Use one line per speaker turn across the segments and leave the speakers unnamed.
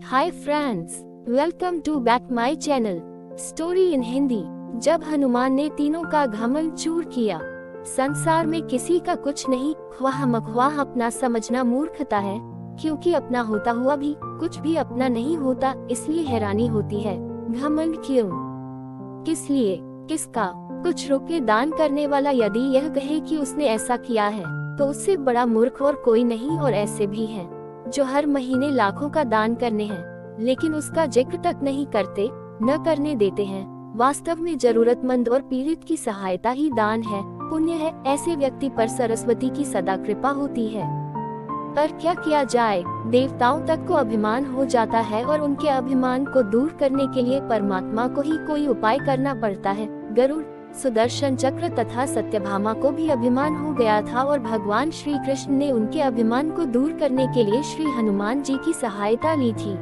Hi friends, welcome to back my channel story in Hindi. जब हनुमान ने तीनों का घमंड चूर किया, संसार में किसी का कुछ नहीं, ख्वाह मख्वाह अपना समझना मूर्खता है, क्योंकि अपना होता हुआ भी कुछ भी अपना नहीं होता, इसलिए हैरानी होती है। घमंड क्यों, किस लिए, किसका? कुछ रुपये दान करने वाला यदि यह कहे कि उसने ऐसा किया है, तो उससे बड़ा मूर्ख और कोई नहीं। और ऐसे भी हैं जो हर महीने लाखों का दान करने हैं, लेकिन उसका जिक्र तक नहीं करते, न करने देते हैं। वास्तव में जरूरतमंद और पीड़ित की सहायता ही दान है, पुण्य है। ऐसे व्यक्ति पर सरस्वती की सदा कृपा होती है। पर क्या किया जाए, देवताओं तक को अभिमान हो जाता है और उनके अभिमान को दूर करने के लिए परमात्मा को ही कोई उपाय करना पड़ता है। गरुड़, सुदर्शन चक्र तथा सत्यभामा को भी अभिमान हो गया था और भगवान श्री कृष्ण ने उनके अभिमान को दूर करने के लिए श्री हनुमान जी की सहायता ली थी।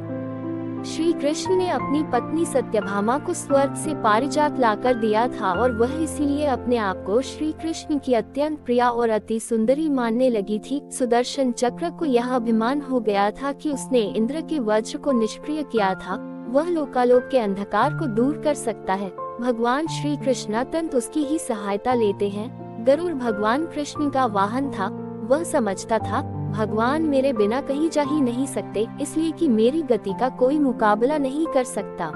श्री कृष्ण ने अपनी पत्नी सत्यभामा को स्वर्ग से पारिजात लाकर दिया था और वह इसीलिए अपने आप को श्री कृष्ण की अत्यंत प्रिया और अति सुंदरी मानने लगी थी। सुदर्शन चक्र को यह अभिमान हो गया था कि उसने इंद्र के वज्र को निष्क्रिय किया था, वह लोकालोक के अंधकार को दूर कर सकता है। भगवान श्री कृष्ण अत्यंत उसकी ही सहायता लेते हैं। गरुड़ भगवान कृष्ण का वाहन था। वह समझता था भगवान मेरे बिना कहीं जा ही नहीं सकते, इसलिए कि मेरी गति का कोई मुकाबला नहीं कर सकता।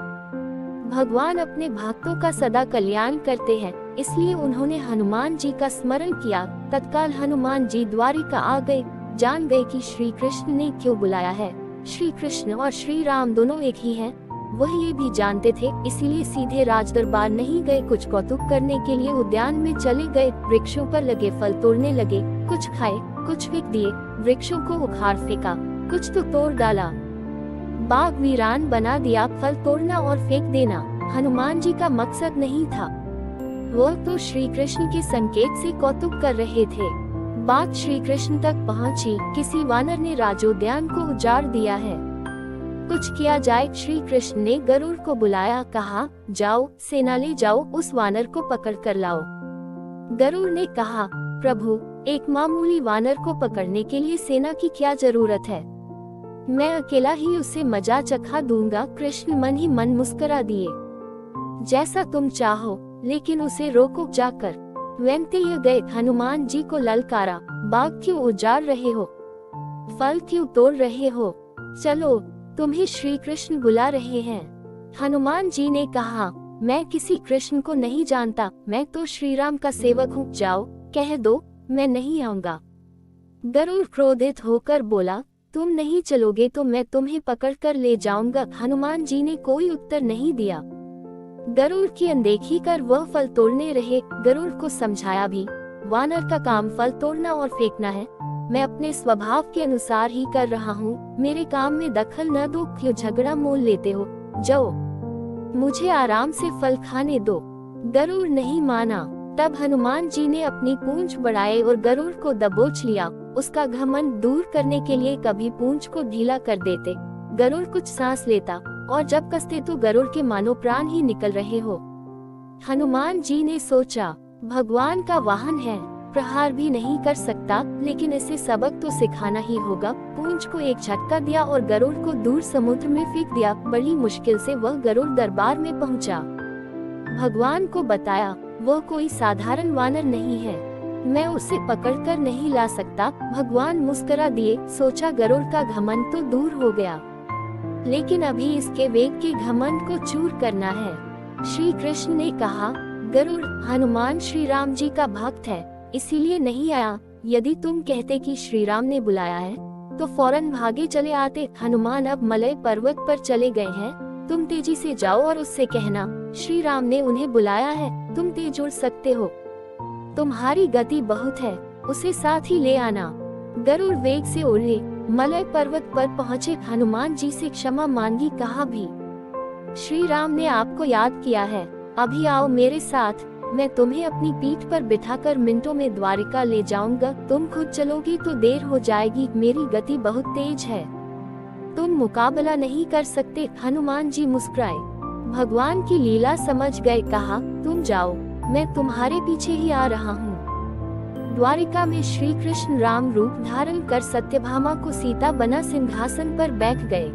भगवान अपने भक्तों का सदा कल्याण करते हैं, इसलिए उन्होंने हनुमान जी का स्मरण किया। तत्काल हनुमान जी द्वारिका आ गए, जान गए कि श्री कृष्ण ने क्यों बुलाया है। श्री कृष्ण और श्री राम दोनों एक ही हैं। वह ये भी जानते थे, इसीलिए सीधे राजदरबार नहीं गए, कुछ कौतुक करने के लिए उद्यान में चले गए। वृक्षों पर लगे फल तोड़ने लगे, कुछ खाए, कुछ फेंक दिए, वृक्षों को उखाड़ फेंका, कुछ तो तोड़ डाला, बाग वीरान बना दिया। फल तोड़ना और फेंक देना हनुमान जी का मकसद नहीं था, वह तो श्री कृष्ण के संकेत से कौतुक कर रहे थे। बात श्री कृष्ण तक पहुंची, किसी वानर ने राजोद्यान को उजाड़ दिया है, कुछ किया जाए। श्री कृष्ण ने गरुड़ को बुलाया, कहा जाओ सेना ले जाओ, उस वानर को पकड़ कर लाओ। गरुड़ ने कहा प्रभु, एक मामूली वानर को पकड़ने के लिए सेना की क्या जरूरत है, मैं अकेला ही उसे मजा चखा दूंगा। कृष्ण मन ही मन मुस्कुरा दिए, जैसा तुम चाहो, लेकिन उसे रोको जाकर। वैंतेय गए, हनुमान जी को ललकारा, बाग क्यों उजाड़ रहे हो, फल क्यों तोड़ रहे हो, चलो तुम्हें श्री कृष्ण बुला रहे हैं। हनुमान जी ने कहा मैं किसी कृष्ण को नहीं जानता, मैं तो श्री राम का सेवक हूँ, जाओ कह दो मैं नहीं आऊंगा। गरुड़ क्रोधित होकर बोला तुम नहीं चलोगे तो मैं तुम्हें पकड़ कर ले जाऊंगा। हनुमान जी ने कोई उत्तर नहीं दिया। गरुड़ की अनदेखी कर वह फल तोड़ने रहे। गरुड़ को समझाया भी, वानर का काम फल तोड़ना और फेंकना है, मैं अपने स्वभाव के अनुसार ही कर रहा हूँ, मेरे काम में दखल न दो, क्यों झगड़ा मोल लेते हो, जाओ मुझे आराम से फल खाने दो। गरुड़ नहीं माना। तब हनुमान जी ने अपनी पूंछ बढ़ाए और गरुड़ को दबोच लिया। उसका घमंड दूर करने के लिए कभी पूंछ को ढीला कर देते, गरुड़ कुछ सांस लेता, और जब कसते तो गरुड़ के मानो प्राण ही निकल रहे हो। हनुमान जी ने सोचा भगवान का वाहन है, प्रहार भी नहीं कर सकता, लेकिन इसे सबक तो सिखाना ही होगा। पूंछ को एक झटका दिया और गरुड़ को दूर समुद्र में फेंक दिया। बड़ी मुश्किल से वह गरुड़ दरबार में पहुंचा। भगवान को बताया वह कोई साधारण वानर नहीं है, मैं उसे पकड़कर नहीं ला सकता। भगवान मुस्कुरा दिए, सोचा गरुड़ का घमंड तो दूर हो गया, लेकिन अभी इसके वेग के घमंड को चूर करना है। श्री कृष्ण ने कहा गरुड़, हनुमान श्री राम जी का भक्त है, इसीलिए नहीं आया। यदि तुम कहते कि श्री राम ने बुलाया है तो फौरन भागे चले आते। हनुमान अब मलय पर्वत पर चले गए हैं, तुम तेजी से जाओ और उससे कहना श्री राम ने उन्हें बुलाया है, तुम तेज उड़ सकते हो, तुम्हारी गति बहुत है, उसे साथ ही ले आना। गरुड़ वेग से उड़े, मलय पर्वत पर पहुँचे। हनुमान जी से क्षमा मांगी, कहा भी श्री राम ने आपको याद किया है, अभी आओ मेरे साथ, मैं तुम्हें अपनी पीठ पर बिठाकर मिनटों में द्वारिका ले जाऊंगा। तुम खुद चलोगी तो देर हो जाएगी, मेरी गति बहुत तेज है, तुम मुकाबला नहीं कर सकते। हनुमान जी मुस्कुराए, भगवान की लीला समझ गए, कहा तुम जाओ, मैं तुम्हारे पीछे ही आ रहा हूँ। द्वारिका में श्री कृष्ण राम रूप धारण कर सत्यभामा को सीता बना सिंहासन पर बैठ गए।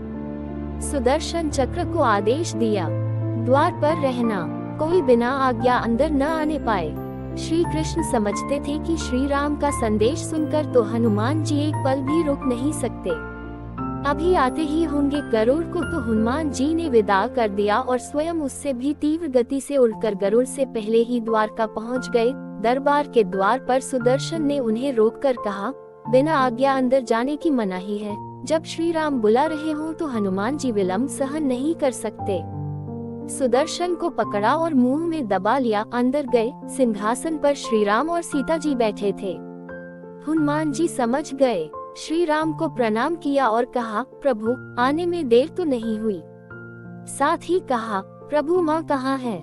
सुदर्शन चक्र को आदेश दिया, द्वार पर रहना, कोई बिना आज्ञा अंदर न आने पाए। श्री कृष्ण समझते थे कि श्री राम का संदेश सुनकर तो हनुमान जी एक पल भी रुक नहीं सकते, अभी आते ही होंगे। गरुड़ को तो हनुमान जी ने विदा कर दिया और स्वयं उससे भी तीव्र गति से उड़कर गरुड़ से पहले ही द्वारका पहुंच गए। दरबार के द्वार पर सुदर्शन ने उन्हें रोककर कहा, बिना आज्ञा अंदर जाने की मनाही है। जब श्री राम बुला रहे हों तो हनुमान जी विलंब सहन नहीं कर सकते। सुदर्शन को पकड़ा और मुंह में दबा लिया। अंदर गए। सिंहासन पर श्री राम और सीता जी बैठे थे। हनुमान जी समझ गए, श्री राम को प्रणाम किया और कहा, प्रभु आने में देर तो नहीं हुई। साथ ही कहा, प्रभु माँ कहाँ है?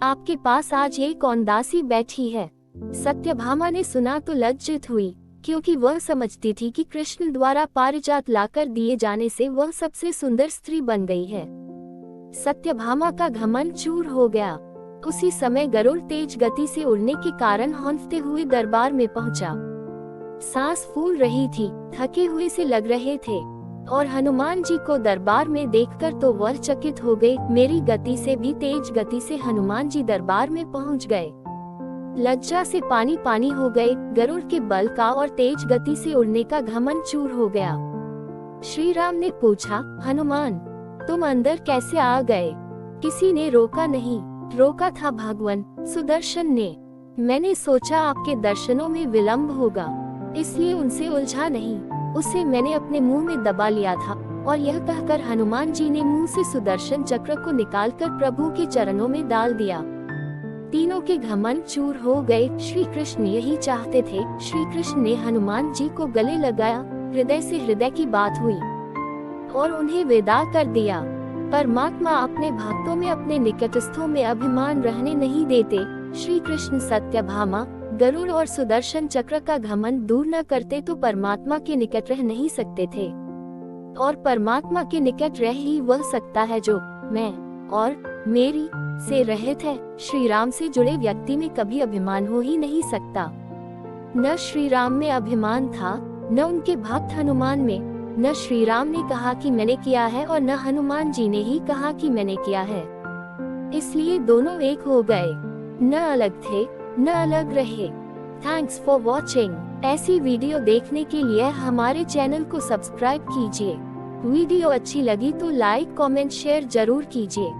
आपके पास आज एक कौन दासी बैठी है? सत्यभामा ने सुना तो लज्जित हुई, क्योंकि वह समझती थी कि कृष्ण द्वारा पारिजात लाकर दिए जाने से वह सबसे सुंदर स्त्री बन गई है। सत्यभामा का घमंड चूर हो गया। उसी समय गरुड़ तेज गति से उड़ने के कारण हौंफते हुए दरबार में पहुंचा। सांस फूल रही थी, थके हुए से लग रहे थे, और हनुमान जी को दरबार में देखकर तो वह चकित हो गए। मेरी गति से भी तेज गति से हनुमान जी दरबार में पहुंच गए। लज्जा से पानी पानी हो गए। गरुड़ के बल का और तेज गति से उड़ने का घमंड चूर हो गया। श्री राम ने पूछा, हनुमान तुम अंदर कैसे आ गए? किसी ने रोका नहीं। रोका था भगवान सुदर्शन ने। मैंने सोचा आपके दर्शनों में विलंब होगा, इसलिए उनसे उलझा नहीं। उसे मैंने अपने मुंह में दबा लिया था। और यह कहकर हनुमान जी ने मुंह से सुदर्शन चक्र को निकालकर प्रभु के चरणों में डाल दिया। तीनों के घमंड चूर हो गए। श्री कृष्ण यही चाहते थे। श्री कृष्ण ने हनुमान जी को गले लगाया। हृदय से हृदय की बात हुई और उन्हें विदा कर दिया। परमात्मा अपने भक्तों में, अपने निकटस्थों में अभिमान रहने नहीं देते। श्री कृष्ण सत्यभामा, गरुड़ और सुदर्शन चक्र का घमंड दूर न करते तो परमात्मा के निकट रह नहीं सकते थे। और परमात्मा के निकट रह ही वह सकता है जो मैं और मेरी से रहित है। श्री राम से जुड़े व्यक्ति में कभी अभिमान हो ही नहीं सकता। न श्री राम में अभिमान था, न उनके भक्त हनुमान में। न श्री राम ने कहा कि मैंने किया है और न हनुमान जी ने ही कहा कि मैंने किया है। इसलिए दोनों एक हो गए, न अलग थे न अलग रहे। Thanks for watching. ऐसी वीडियो देखने के लिए हमारे चैनल को सब्सक्राइब कीजिए। वीडियो अच्छी लगी तो लाइक कमेंट शेयर जरूर कीजिए।